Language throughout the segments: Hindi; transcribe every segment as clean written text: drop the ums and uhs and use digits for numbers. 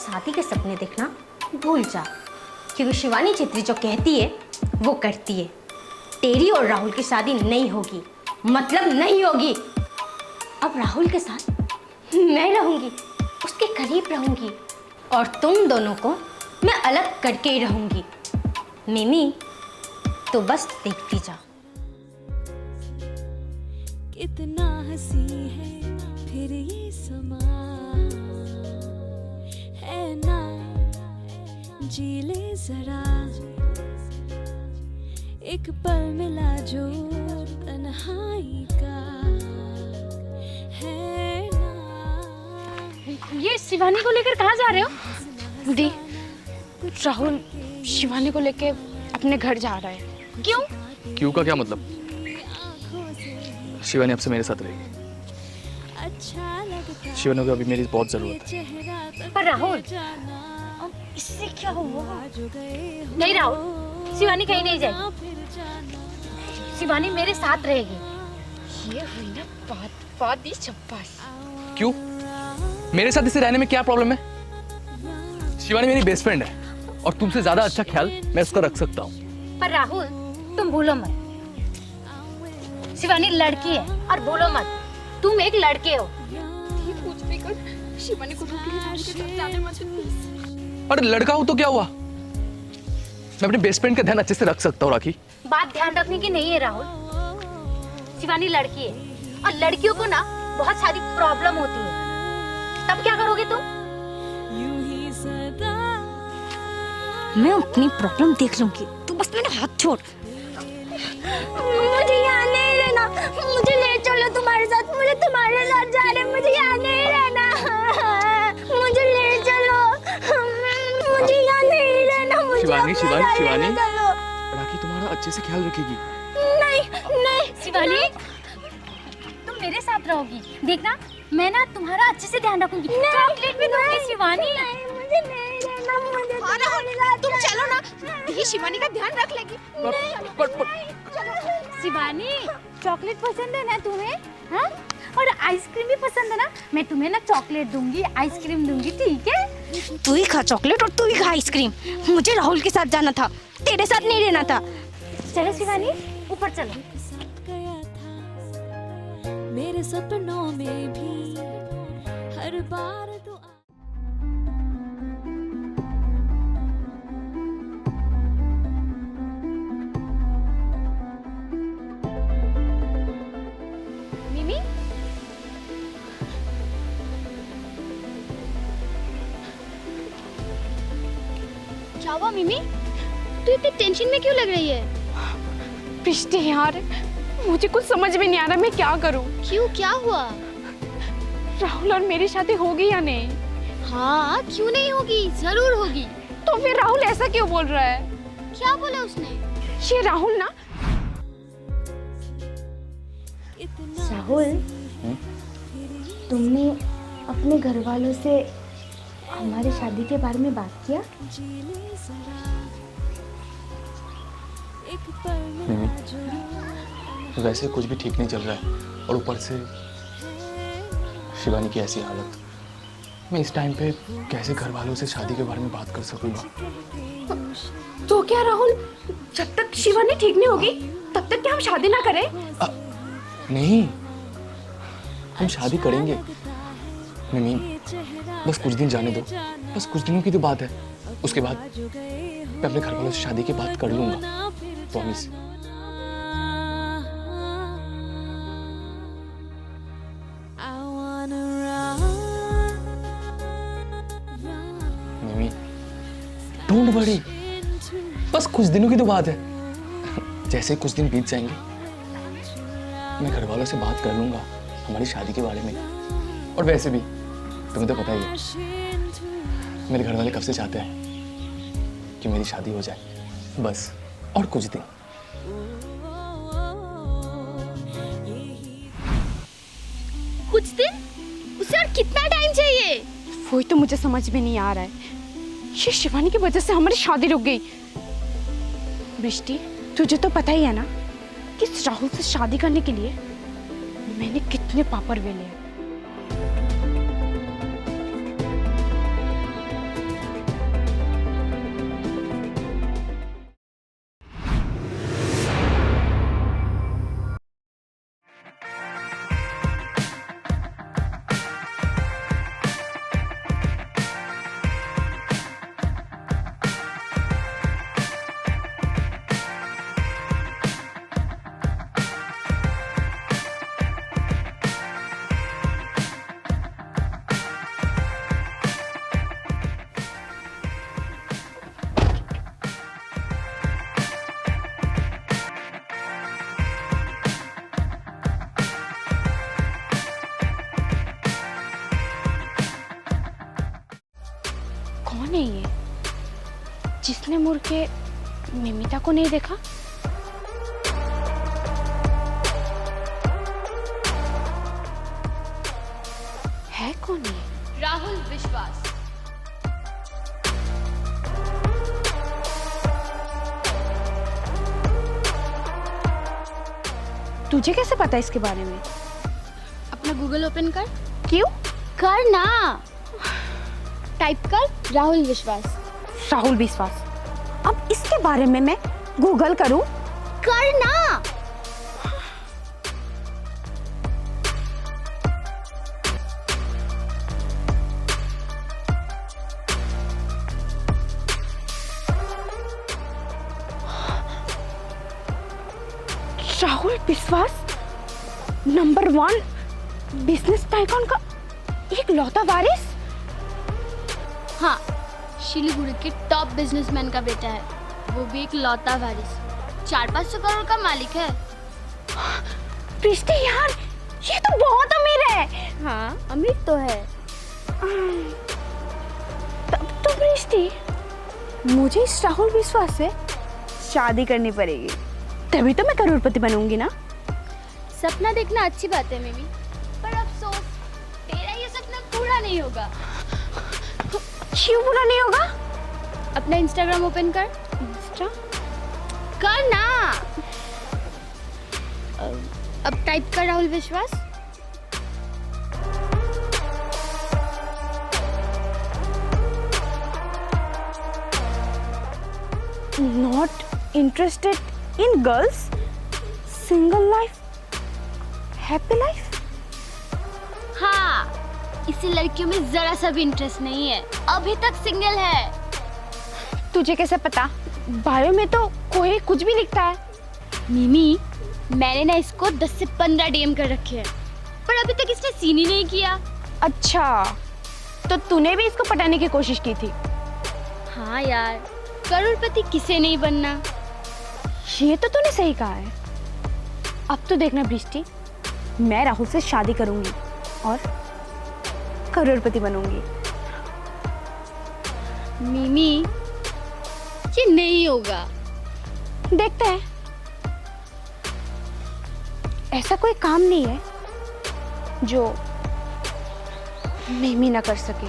शादी के सपने देखना भूल जा, क्योंकि शिवानी छेत्री जो कहती है वो करती है। तेरी और राहुल की शादी नहीं होगी, मतलब नहीं होगी। अब राहुल के साथ मैं रहूंगी, उसके करीब रहूंगी, और तुम दोनों को मैं अलग करके ही रहूंगी। मिमी, तो बस देखती जा। कितना हंसी है फिर ये समा है ना, जी ले जरा एक पल मिला जो तन्हाई का है ना। ये शिवानी को लेकर कहाँ जा रहे हो? दी, राहुल शिवानी को लेकर अपने घर जा रहा है। क्यों? क्यों का क्या मतलब? शिवानी अब से मेरे साथ रहेगी। शिवानी को अभी मेरी बहुत जरूरत है। पर राहुल, इससे क्या हुआ? नहीं राहुल, शिवानी कहीं नहीं जाएगी। शिवानी मेरे साथ रहेगी। ये हुई ना बात ही शाबाश। क्यों? मेरे साथ इसे रहने में क्या प्रॉब्लम है? शिवानी मेरी बेस्ट फ्रेंड है और तुमसे ज्यादा अच्छा ख्याल मैं उसका रख सकता हूँ। पर राहुल, तुम भूलो मत, शिवानी लड़की है, और भूलो मत तुम एक लड़के हो। कुछ भी कर, शिवानी को रोक ले, राहुल के साथ जाने मत प्लीज। अरे लड़का हूँ तो क्या हुआ? मैं अपने बेस्ट फ्रेंड का ध्यान अच्छे से रख सकता हूँ राखी। बात ध्यान रखने की नहीं है राहुल, शिवानी लड़की है और लड़कियों को ना बहुत सारी प्रॉब्लम होती है। तब क्या करोगे तुम? मैं अपनी प्रॉब्लम देख लूंगी, तू बस मेरा हाथ छोड़। मुझे यहाँ नहीं रहना, मुझे ले चलो तुम्हारे साथ, मुझे तुम्हारे साथ जाने, मुझे यहाँ नहीं रहना, मुझे ले चलो, मुझे यहाँ नहीं रहना, मुझे शिवानी, शिवानी, शिवानी, ले चलो। राखी तुम्हारा अच्छे से ख्याल रखेगी। नहीं शिवानी, तुम मेरे साथ रहोगी, देखना मैं ना तुम्हारा अच्छे से ध्यान रखूंगी, चॉकलेट भी दूंगी। शिवानी मुझे नहीं रहना, मुझे तुम चलो ना, ये शिवानी का ध्यान रख लेगी। शिवानी, चॉकलेट पसंद है ना तुम्हें? हाँ? और आइसक्रीम भी पसंद है ना? मैं तुम्हें ना चॉकलेट दूंगी, आइसक्रीम दूंगी, ठीक है? तू ही खा चॉकलेट और तू ही खा आइसक्रीम। मुझे राहुल के साथ जाना था, तेरे साथ नहीं रहना था। चलो शिवानी, ऊपर चलो। मेरे सपनों में भी हर बार तो मिमी, क्या हुआ मिमी? तू इतनी टेंशन में क्यों लग रही है? पिछते यार, मुझे कुछ समझ में नहीं आ रहा मैं क्या करूं। क्यों, क्या हुआ? राहुल और मेरी शादी होगी या नहीं? हाँ, क्यों नहीं होगी, जरूर होगी। तो फिर राहुल ऐसा क्यों बोल रहा है? क्या बोला उसने? ये राहुल ना, राहुल, तुमने अपने घर वालों से हमारी शादी के बारे में बात किया? वैसे कुछ भी ठीक नहीं चल रहा है और ऊपर से शिवानी की ऐसी हालत। मैं इस टाइम पे कैसे घर वालों से शादी के बारे में बात कर सकूंगा? तो क्या राहुल, जब तक शिवानी ठीक नहीं होगी तब तक क्या हम शादी ना करें? नहीं, हम शादी करेंगे। मिमी, बस कुछ दिन जाने दो, बस कुछ दिनों की तो बात है। उसके बाद मैं अपने घर वालों से शादी की बात कर लूंगा, प्रॉमिस। मिमी, डोंट वरी, बस कुछ दिनों की तो बात है। जैसे कुछ दिन बीत जाएंगे मैं घर वालों से बात कर लूंगा हमारी शादी के बारे में। और वैसे भी तुम्हें तो पता ही है, मेरे घर वाले कब से चाहते हैं कि मेरी शादी हो जाए, बस और कुछ दिन। कुछ दिन? उसे और कितना टाइम चाहिए? वही तो मुझे समझ में नहीं आ रहा है। ये शिवानी की वजह से हमारी शादी रुक गई। बृष्टि, तुझे तो पता ही है ना कि इस राहुल से शादी करने के लिए मैंने कितने पापड़ बेले हैं। इसने मुड़ के मिमिता को नहीं देखा? है कौन ये? राहुल विश्वास। तुझे कैसे पता इसके बारे में? अपना गूगल ओपन कर। क्यों? कर ना, टाइप कर राहुल विश्वास। राहुल विश्वास। अब इसके बारे में मैं गूगल करूं? कर ना। राहुल विश्वास नंबर 1 बिजनेस टाइकॉन का एक लौता वारिस। हाँ, शिलीगुड़ी के टॉप बिजनेसमैन का बेटा है, वो भी एक लौता वारिस। 400-500 करोड़ का मालिक है। प्रीष्टी यार, ये तो बहुत अमीर है। हाँ, अमीर तो है। तब तो प्रीष्टी मुझे इस राहुल विश्वास से शादी करनी पड़ेगी, तभी तो मैं करोड़पति बनूंगी ना। सपना देखना अच्छी बात है मिमी, पर अफसोस तेरा ये सपना पूरा नहीं होगा। क्यों पूरा नहीं होगा? अपना इंस्टाग्राम ओपन कर। इंस्टा कर ना। अब टाइप कर राहुल विश्वास। Not interested in girls, single life, happy life. हाँ, इसे लड़कियों में जरा सा भी इंटरेस्ट नहीं है, अभी तक सिंगल है। तुझे कैसे पता? बायो में तो कोई कुछ भी लिखता है। मिमी, मैंने ना इसको 10 से 15 डीएम कर रखे हैं, पर अभी तक इसने सीन ही नहीं किया। अच्छा, तो तूने भी इसको पटाने की कोशिश की थी? हाँ यार, करोड़पति किसे नहीं बनना। ये तो तूने सही कहा है। अब तो देखना बृष्टि, मैं राहुल से शादी करूंगी और करोड़पति बनूंगी। मिमी, ये नहीं होगा। देखते हैं। ऐसा कोई काम नहीं है जो मिमी ना कर सके।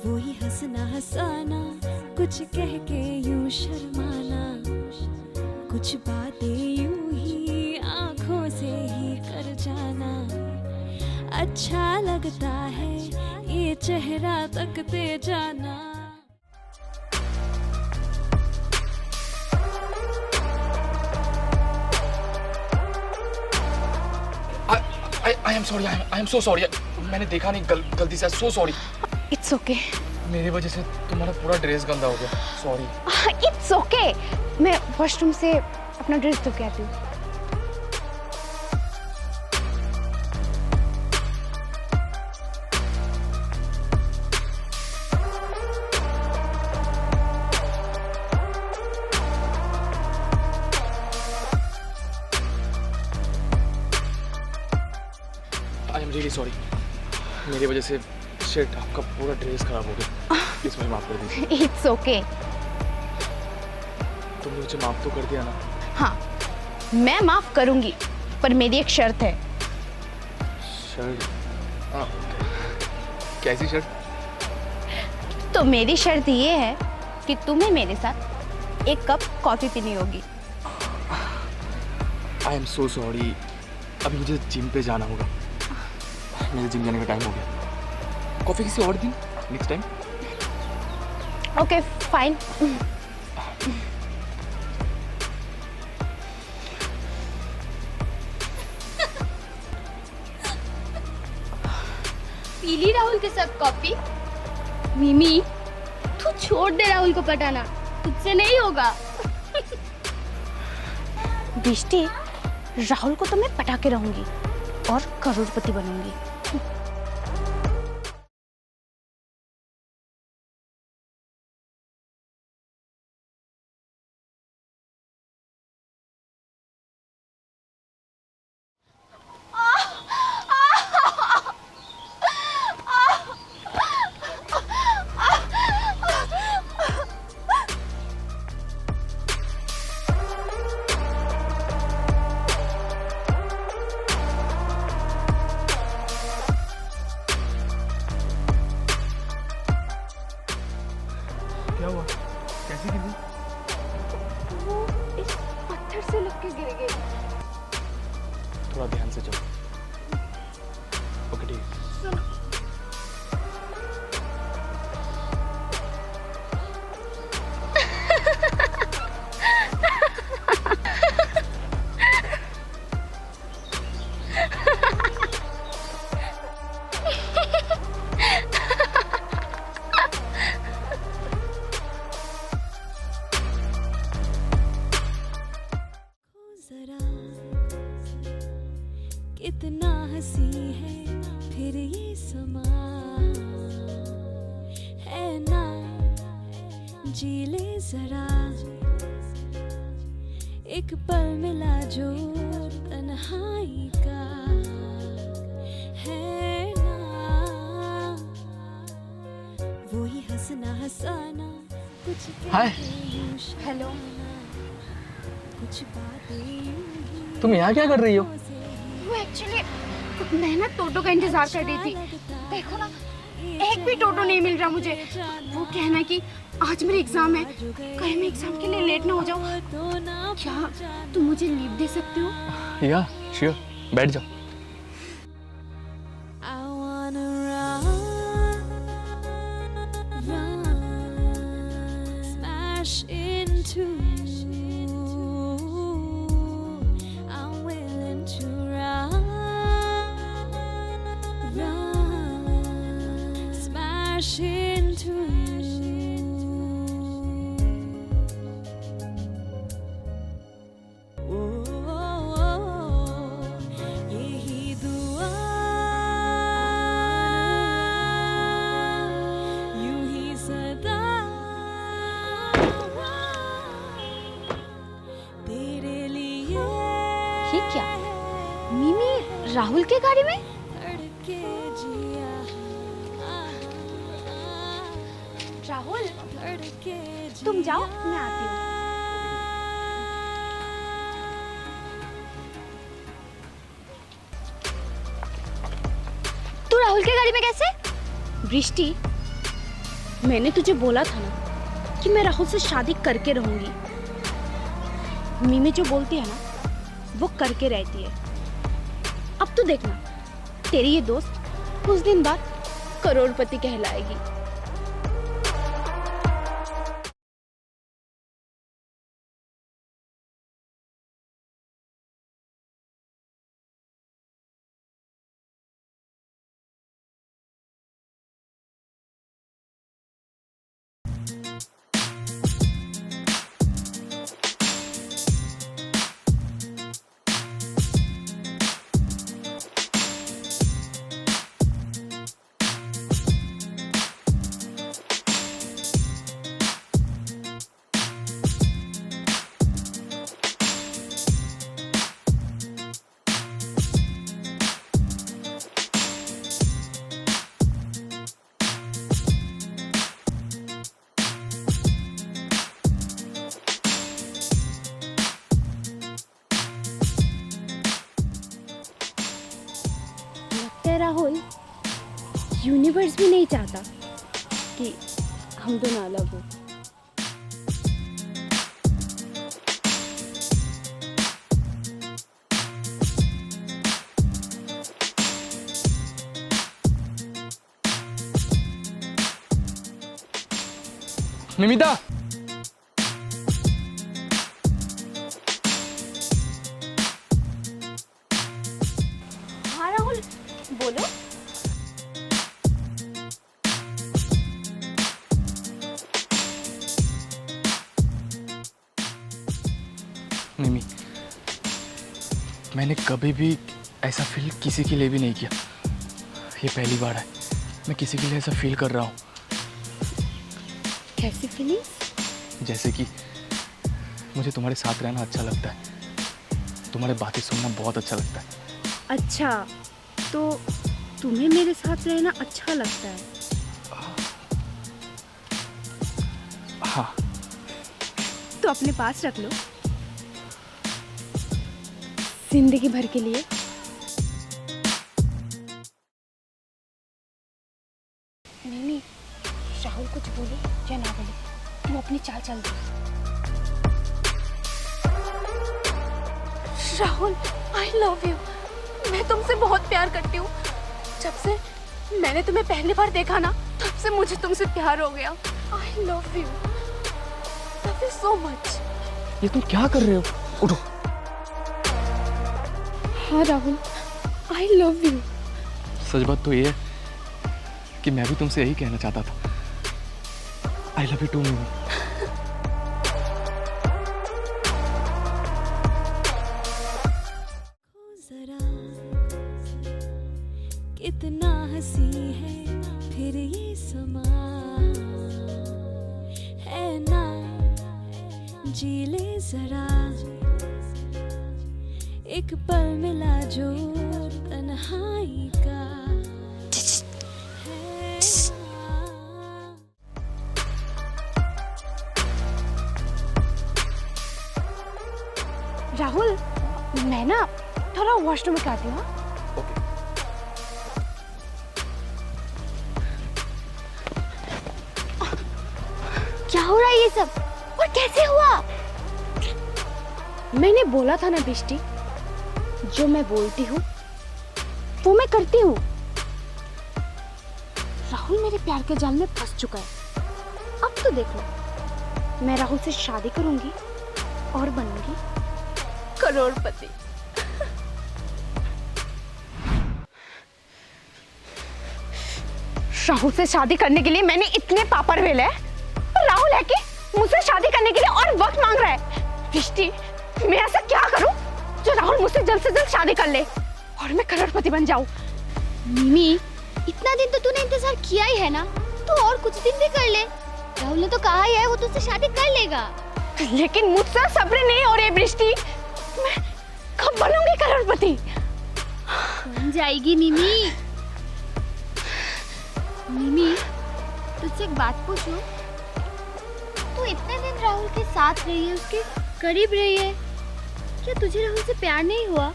वो ही हंसना हंसाना, कुछ कह के यूं शर्माना, कुछ बातें यूं ही आंखों से ही कर जाना। अच्छा लगता है ये चेहरा तकते जाना। I am sorry, I am so sorry. मैंने देखा नहीं, गलती से, so sorry. It's okay. मेरी वजह से तुम्हारा पूरा ड्रेस गंदा हो गया, सॉरी। It's okay. मैं वॉशरूम से अपना ड्रेस धो के आती हूँ। आई एम रियली सॉरी, मेरी वजह से शिट आपका पूरा ड्रेस खराब हो गया, प्लीज मुझे माफ कर दीजिए। It's okay. तुमने मुझे माफ तो कर दिया ना? हाँ, मैं माफ करूंगी, पर मेरी एक शर्त है। शर्ट? कैसी शर्ट? तो मेरी शर्त ये है कि तुम्हें मेरे साथ 1 कप कॉफी पीनी होगी। आई एम सो सॉरी, अभी मुझे जिम पे जाना होगा, मेरे जिम जाने का टाइम हो गया। कॉफी किसी और दिन, नेक्स्ट टाइम। Okay fine. पीली राहुल के साथ कॉफी। मिमी, तू छोड़ दे राहुल को पटाना, तुझसे नहीं होगा। दृष्टि, राहुल को तो मैं पटा के रहूंगी और करोड़पति बनूंगी। क्या हुआ? कैसे गिरी? वो इस पत्थर से लग के गिर गई। थोड़ा ध्यान से चलो। ओके ठीक। सुनो, जरा कितना हंसी है फिर ये समा है ना, जी ले जरा एक पल मिला जो तन्हाई का है ना, वही हंसना हंसाना कुछ हाय। हेलो। कुछ बातें तुम यहाँ क्या कर रही हो? वो एक्चुअली मैं ना टोटो का इंतजार कर रही थी। देखो ना, एक भी टोटो नहीं मिल रहा मुझे। वो कहना कि आज मेरा एग्जाम है, कहीं मैं एग्जाम के लिए लेट ना हो जाऊँ। क्या तुम मुझे लीव दे सकते हो? या श्योर, बैठ जाओ। I wanna run, run, smash into you. I'm willing to run, run, smash into you. यही दुआ यूं ही सदा तेरे लिए ये क्या? मिमी राहुल के गाड़ी में? धड़के जिया राहुल, धड़के तुम जाओ, मैं आती हूँ। तू राहुल के गाड़ी में कैसे? वृष्टि, मैंने तुझे बोला था ना कि मैं राहुल से शादी करके रहूंगी। मिमी जो बोलती है ना वो करके रहती है। अब तो देखना, तेरी ये दोस्त कुछ दिन बाद करोड़पति कहलाएगी। लगता है राहुल यूनिवर्स भी नहीं चाहता कि हम दोनों अलग हो। निमिता, हाँ राहुल, बोलो। मिमी, मैंने कभी भी ऐसा फील किसी के लिए भी नहीं किया। ये पहली बार है मैं किसी के लिए ऐसा फील कर रहा हूँ। कैसी फीलिंग्स? जैसे कि मुझे तुम्हारे साथ रहना अच्छा लगता है, तुम्हारे बातें सुनना बहुत अच्छा लगता है। अच्छा, तो तुम्हें मेरे साथ रहना अच्छा लगता है? हाँ। तो अपने पास रख लो जिंदगी भर के लिए। नहीं, राहुल कुछ बोले या ना बोले, तू अपनी चाल चल दे। Rahul, I love you. मैं तुमसे बहुत प्यार करती हूँ। जब से मैंने तुम्हें पहली बार देखा ना, तब से मुझे तुमसे प्यार हो गया। आई लव यू सो मच। ये तुम क्या कर रहे हो? उठो। हाँ राहुल, आई लव यू। सच बात तो ये है कि मैं भी तुमसे यही कहना चाहता था। आई लव यू टू मिमी। जरा कितना हंसी है फिर ये समा है ना, जी ले जरा एक पल मिला जो तन्हाई का है ना। राहुल, मैं ना थोड़ा वॉशरूम में आती हूँ। क्या हो रहा है ये सब और कैसे हुआ? मैंने बोला था ना बिष्टी, जो मैं बोलती हूँ वो मैं करती हूँ। राहुल मेरे प्यार के जाल में फंस चुका है। अब तो देख लो, मैं राहुल से शादी करूंगी और बनूंगी करोड़पति। राहुल से शादी करने के लिए मैंने इतने पापड़ वेले हैं, और राहुल है कि मुझसे शादी करने के लिए और वक्त मांग रहा है। बिष्टी, मैं ऐसा क्या करूं जो राहुल मुझसे जल्द से जल्द शादी कर ले और मैं करोड़पति बन जाऊं। मिमी, इतना दिन तो तूने इंतजार किया ही है ना, तो और कुछ दिन भी कर ले। राहुल ने तो कहा ही है वो तुझसे शादी कर लेगा। लेकिन मुझसे सब्र नहीं हो रही बृष्टि। मैं कब बनूंगी करोड़पति? बन जाएगी मिमी। मिमी, तुझसे एक बात पूछूं? तू इतने दिन राहुल के साथ रही है, उसके करीब रही है, क्या तुझे राहुल से प्यार नहीं हुआ?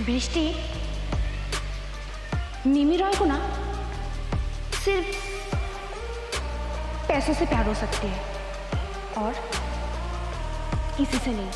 बृष्टि, मिमी रॉय को ना सिर्फ पैसों से प्यार हो सकती है और किसी से नहीं।